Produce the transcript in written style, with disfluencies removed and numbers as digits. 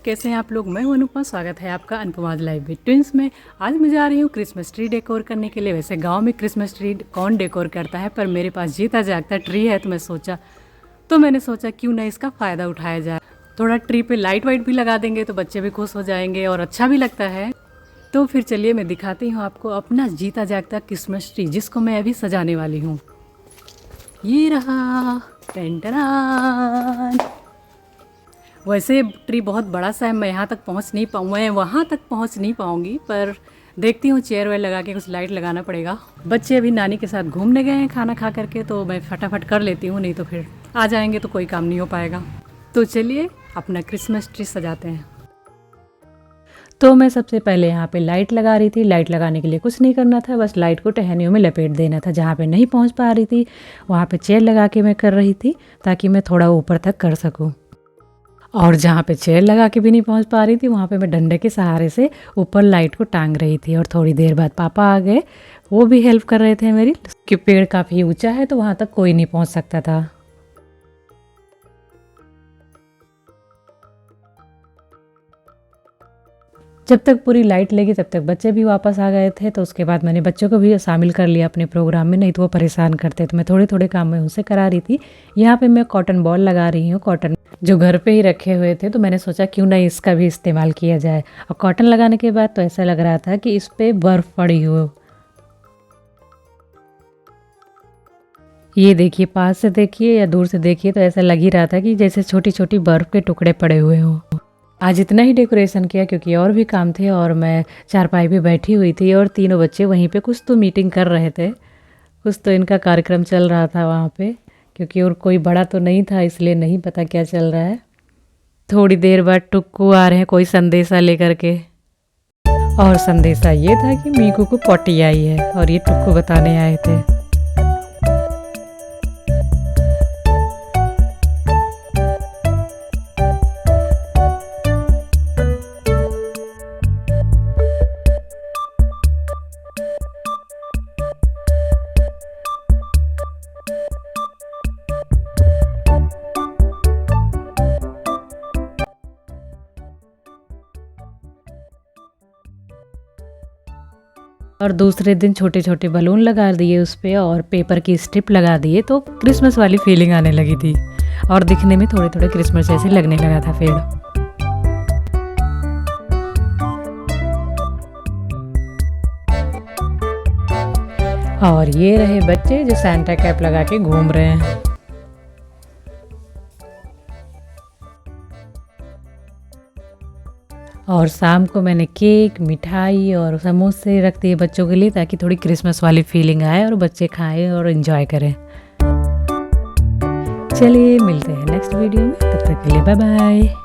कैसे हैं आप लोग। मैं हूं अनुपमा, स्वागत है आपका अनुपमा लाइव विद ट्विंस में। आज मैं जा रही हूँ क्रिसमस ट्री डेकोर करने के लिए। वैसे गांव में क्रिसमस ट्री कौन डेकोर करता है, पर मेरे पास जीता जागता ट्री है, तो मैंने सोचा क्यों ना इसका फ़ायदा उठाया जाए। थोड़ा ट्री पे लाइट वाइट भी लगा देंगे तो बच्चे भी खुश हो जाएंगे और अच्छा भी लगता है। तो फिर चलिए मैं दिखाती हूँ आपको अपना जीता जागता क्रिसमस ट्री, जिसको मैं अभी सजाने वाली हूँ। ये रहा, टेंटरान। वैसे ट्री बहुत बड़ा सा है, मैं यहाँ तक पहुँच नहीं पाऊँ, मैं वहाँ तक पहुँच नहीं पाऊँगी, पर देखती हूँ चेयर वेयर लगा के कुछ लाइट लगाना पड़ेगा। बच्चे अभी नानी के साथ घूमने गए हैं खाना खा करके, तो मैं फटाफट कर लेती हूँ, नहीं तो फिर आ जाएंगे तो कोई काम नहीं हो पाएगा। तो चलिए अपना क्रिसमस ट्री सजाते हैं। तो मैं सबसे पहले यहाँ पे लाइट लगा रही थी। लाइट लगाने के लिए कुछ नहीं करना था, बस लाइट को टहनियों में लपेट देना था। जहाँ पे नहीं पहुँच पा रही थी वहाँ पे चेयर लगा के मैं कर रही थी, ताकि मैं थोड़ा ऊपर तक कर सकूँ। और जहाँ पे चेयर लगा के भी नहीं पहुँच पा रही थी वहाँ पे मैं डंडे के सहारे से ऊपर लाइट को टांग रही थी। और थोड़ी देर बाद पापा आ गए, वो भी हेल्प कर रहे थे मेरी, कि पेड़ काफ़ी ऊंचा है तो वहाँ तक कोई नहीं पहुँच सकता था। जब तक पूरी लाइट लगी तब तक बच्चे भी वापस आ गए थे, तो उसके बाद मैंने बच्चों को भी शामिल कर लिया अपने प्रोग्राम में, नहीं तो वो परेशान करते। तो मैं थोड़े थोड़े काम में उनसे करा रही थी। यहाँ पे मैं कॉटन बॉल लगा रही हूँ, कॉटन जो घर पे ही रखे हुए थे, तो मैंने सोचा क्यों ना इसका भी इस्तेमाल किया जाए। और कॉटन लगाने के बाद तो ऐसा लग रहा था कि इस पर बर्फ़ पड़ी हो। ये देखिए, पास से देखिए या दूर से देखिए तो ऐसा लग ही रहा था कि जैसे छोटी छोटी बर्फ़ के टुकड़े पड़े हुए हों। आज इतना ही डेकोरेशन किया क्योंकि और भी काम थे, और मैं चारपाई पे बैठी हुई थी और तीनों बच्चे वहीं पे कुछ तो मीटिंग कर रहे थे, कुछ तो इनका कार्यक्रम चल रहा था वहाँ पे, क्योंकि और कोई बड़ा तो नहीं था इसलिए नहीं पता क्या चल रहा है। थोड़ी देर बाद टुक्कू आ रहे हैं कोई संदेशा लेकर के, और संदेशा ये था कि मीकू को पॉटी आई है और ये टुक्कू बताने आए थे। और दूसरे दिन छोटे छोटे बलून लगा दिए उस पर, और पेपर की स्ट्रिप लगा दिए, तो क्रिसमस वाली फीलिंग आने लगी थी और दिखने में थोड़े थोड़े क्रिसमस जैसे लगने लगा था पेड़। और ये रहे बच्चे जो सैंटा कैप लगा के घूम रहे हैं। और शाम को मैंने केक, मिठाई और समोसे रख दिए बच्चों के लिए, ताकि थोड़ी क्रिसमस वाली फीलिंग आए और बच्चे खाएं और एंजॉय करें। चलिए मिलते हैं नेक्स्ट वीडियो में, तब तक के लिए बाय बाय।